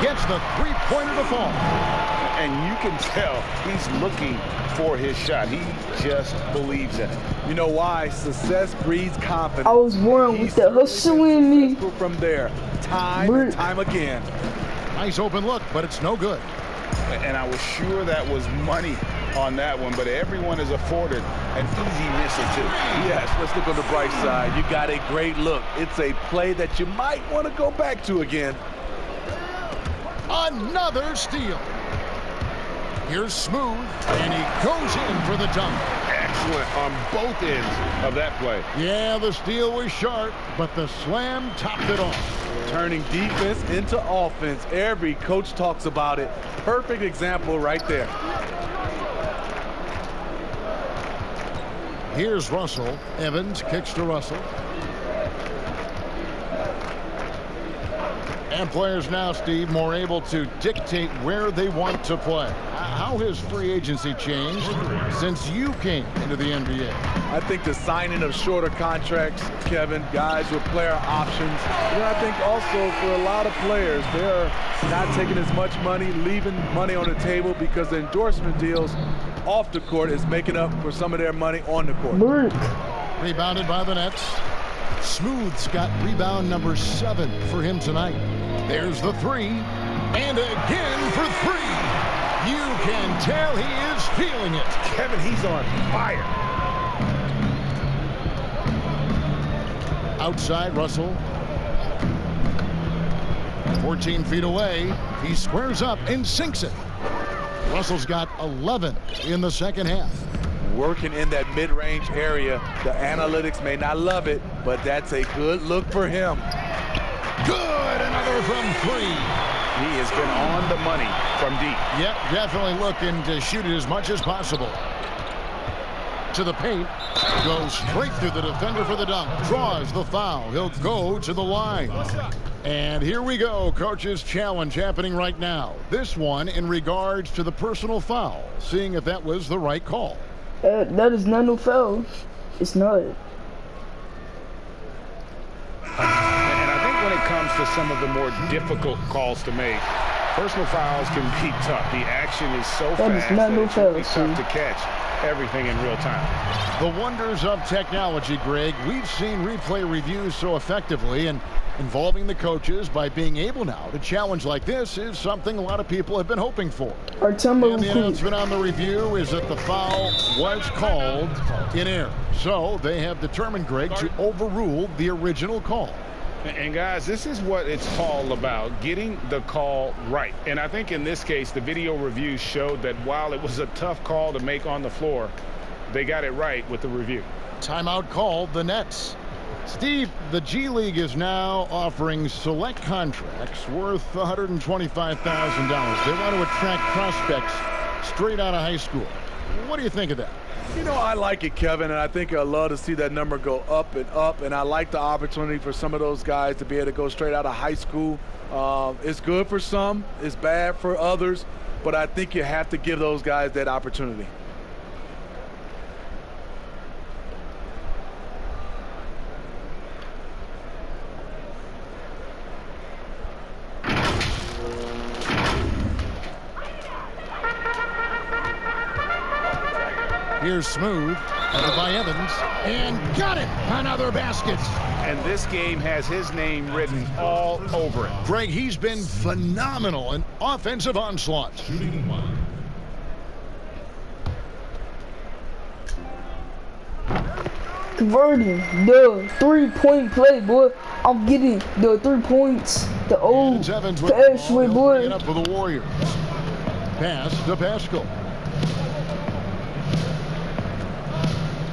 Gets the three-pointer to fall. And you can tell he's looking for his shot. He just believes in it. You know why? Success breeds confidence. I was born with the hustle in me. From there, time and time again. Nice open look, but it's no good. And I was sure that was money on that one, but everyone is afforded an easy miss or two. Yes, let's look on the bright side. You got a great look. It's a play that you might want to go back to again. Another steal. Here's Smooth, and he goes in for the dunk. Excellent on both ends of that play. Yeah, the steal was sharp, but the slam topped it off. Turning defense into offense. Every coach talks about it. Perfect example right there. Here's Russell. Evans kicks to Russell. And players now, Steve, more able to dictate where they want to play. How has free agency changed since you came into the NBA? I think the signing of shorter contracts, Kevin, guys with player options. And I think also for a lot of players, they're not taking as much money, leaving money on the table because the endorsement deals off the court is making up for some of their money on the court. Rebounded by the Nets. Smooth's got rebound number 7 for him tonight. There's the 3, and again for 3. You can tell he is feeling it. Kevin, he's on fire. Outside, Russell. 14 feet away. He squares up and sinks it. Russell's got 11 in the second half. Working in that mid-range area. The analytics may not love it, but that's a good look for him. Good, another from 3. He has been on the money from deep. Yep, definitely looking to shoot it as much as possible. To the paint, goes straight through the defender for the dunk. Draws the foul. He'll go to the line. And here we go, coach's challenge happening right now. This one in regards to the personal foul, seeing if that was the right call. That is not no foul. It's not. And I think when it comes to some of the more difficult calls to make, personal fouls can be tough. The action is so fast that it's really tough to catch everything in real time. The wonders of technology, Greg. We've seen replay reviews so effectively, and involving the coaches by being able now to challenge like this is something a lot of people have been hoping for. And the announcement on the review is that the foul was called in error. So they have determined, Greg, to overrule the original call. And guys, this is what it's all about, getting the call right. And I think in this case, the video review showed that while it was a tough call to make on the floor, they got it right with the review. Timeout called the Nets. Steve, the G League is now offering select contracts worth $125,000. They want to attract prospects straight out of high school. What do you think of that? You know, I like it, Kevin, and I think I'd love to see that number go up and up, and I like the opportunity for some of those guys to be able to go straight out of high school. It's good for some, it's bad for others, but I think you have to give those guys that opportunity. Here's Smooth, headed by Evans, and got it! Another basket! And this game has his name written all over it. Greg, he's been phenomenal in offensive onslaught. Converting the 3-point play, boy. I'm getting the 3 points. The old fast way, boy. Get up for the Warriors. Pass to Pascal.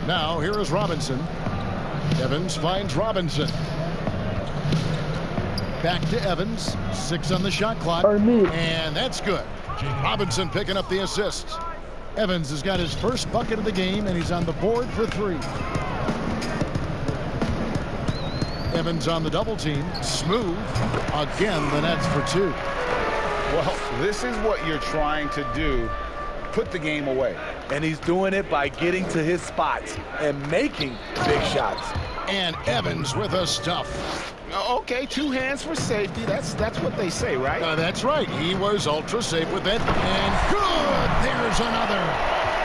Now, here is Robinson. Evans finds Robinson. Back to Evans. 6 on the shot clock. And that's good. Robinson picking up the assist. Evans has got his first bucket of the game, and he's on the board for 3. Evans on the double team. Smooth. Again, the Nets for 2. Well, this is what you're trying to do. Put the game away. And he's doing it by getting to his spots and making big shots. And Evans with a stuff. Okay, 2 hands for safety. That's what they say, right? That's right. He was ultra safe with it. And good. There's another.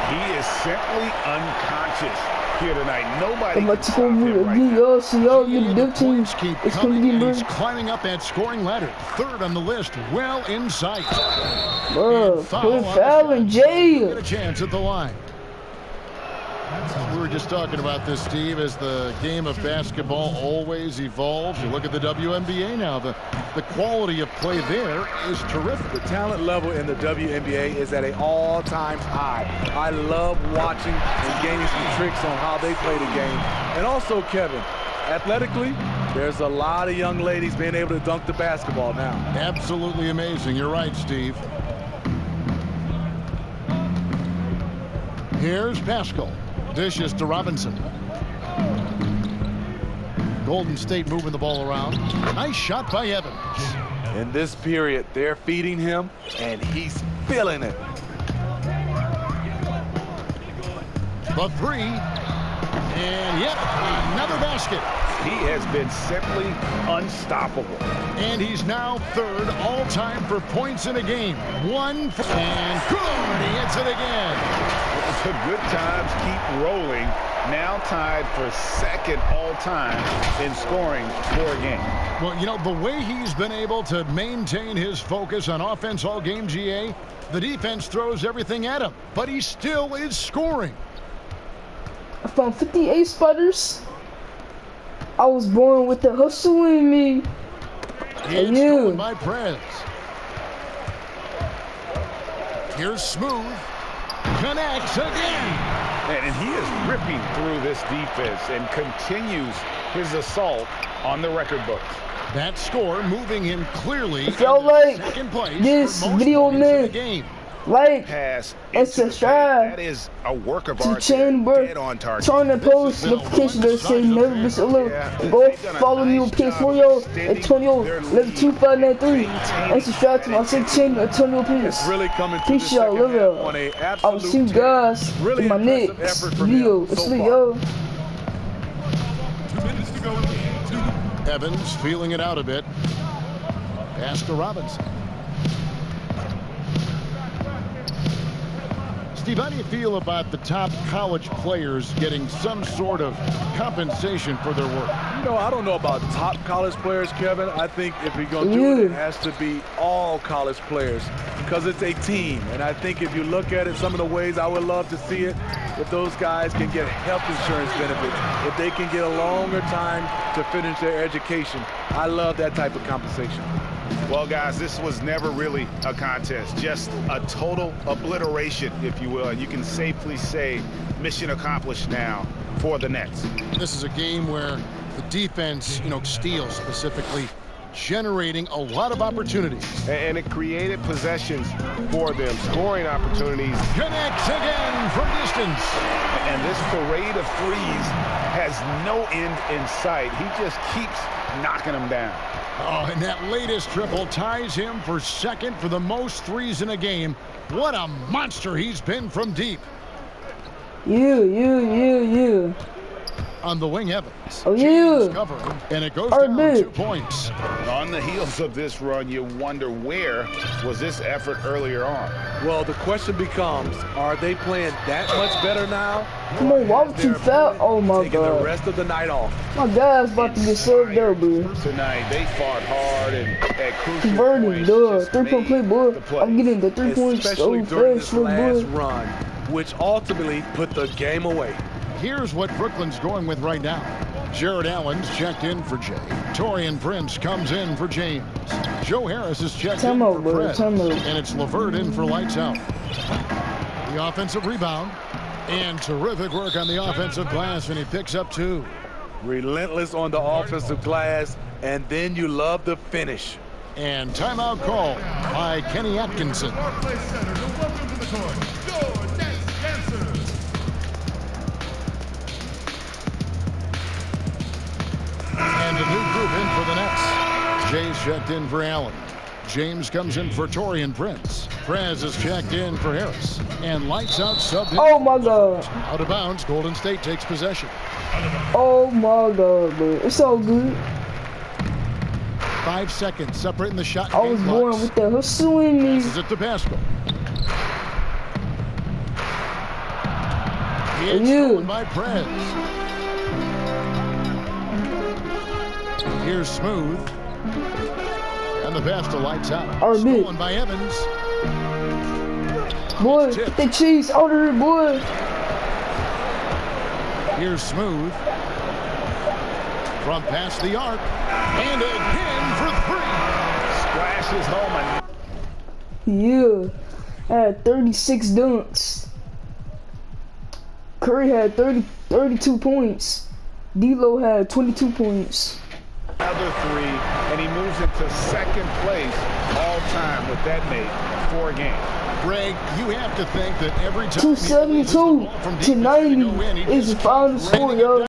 He is simply unconscious here tonight. Nobody. Points keep coming, and he's climbing up that scoring ladder. 3rd on the list. Well in sight. Bro, quit fouling, Jay. Get a chance at the line. We were just talking about this, Steve, as the game of basketball always evolves. You look at the WNBA now. The quality of play there is terrific. The talent level in the WNBA is at an all-time high. I love watching and gaining some tricks on how they play the game. And also, Kevin, athletically, there's a lot of young ladies being able to dunk the basketball now. Absolutely amazing. You're right, Steve. Here's Paschal. Dishes to Robinson. Golden State moving the ball around. Nice shot by Evans. In this period, they're feeding him, and he's feeling it. The three. And yet another basket. He has been simply unstoppable. And he's now third all-time for points in a game. And good. He hits it again. The good times keep rolling. Now tied for second all-time in scoring for a game. Well, you know, the way he's been able to maintain his focus on offense all game, GA, the defense throws everything at him, but he still is scoring. I found 58 spotters. I was born with the hustle in me. It's stolen by Prez. Here's Smooth. Connects again. And he is ripping through this defense and continues his assault on the record books. That score moving him clearly if y'all like second place this video, man, like pass and subscribe. That is a work of art. Chain, bro. Turn the post notification that say never miss a look. Go follow me on PS4 Antonio 112593 and subscribe to my second channel, Antonio Pierce. Peace, y'all. Love y'all. I'll see you guys in my next video. It's lit, yo. 2 minutes to go. Evans feeling it out a bit. Pass to Robinson. Steve, how do you feel about the top college players getting some sort of compensation for their work? You know, I don't know about top college players, Kevin. I think if you're going to do it, it has to be all college players because it's a team. And I think if you look at it, some of the ways I would love to see it, if those guys can get health insurance benefits, if they can get a longer time to finish their education. I love that type of compensation. Well, guys, this was never really a contest, just a total obliteration, if you will. And you can safely say mission accomplished now for the Nets. This is a game where the defense, steals specifically, generating a lot of opportunities. And it created possessions for them, scoring opportunities. Connects again from distance. And this parade of threes has no end in sight. He just keeps knocking them down. Oh, and that latest triple ties him for second for the most threes in a game. What a monster he's been from deep. You. On the wing, Evans. Oh, you. Covering, and it goes down 2 points. On the heels of this run, you wonder where was this effort earlier on? Well, the question becomes, are they playing that much better now? Come on, why would you foul? Oh, my taking God. the rest of the night off. My guy's about to get served up, bro. Tonight, they fought hard and at crucial converted, points. 3-point play, boy. I'm getting the 3 points Especially so during fast, this last boy. run, which ultimately put the game away. Here's what Brooklyn's going with right now. Jared Allen's checked in for Jay. Taurean Prince comes in for James. Joe Harris is checked in for Fred. And it's LeVert in for lights out. The offensive rebound. And terrific work on the offensive glass, and he picks up 2. Relentless on the offensive glass, and then you love the finish. And timeout call by Kenny Atkinson. Barclays Center, welcome to the court. Go, Nets dancers. And a new group in for the Nets. Jay's checked in for Allen. James comes in for Taurean Prince. Prez is checked in for Harris. And lights out subbed in. Oh, my God. Out of bounds, Golden State takes possession. Oh, my God, bro. It's all good. 5 seconds separating the shot. I was born with the hustle in me. Passes it to Paschal. It's stolen by Prez. Here's Smooth. And the pass to lights out. Stolen by Evans. Boy, get the cheese out of here, boy. Here's Smooth. From past the arc. And again for three. Splashes home. Yeah. I had 36 dunks. Curry had 32 points. D'Lo had 22 points. Another three, and he moves into second place all time with that made 4 games. Greg, you have to think that every time 272 to 90 is the final score, yo.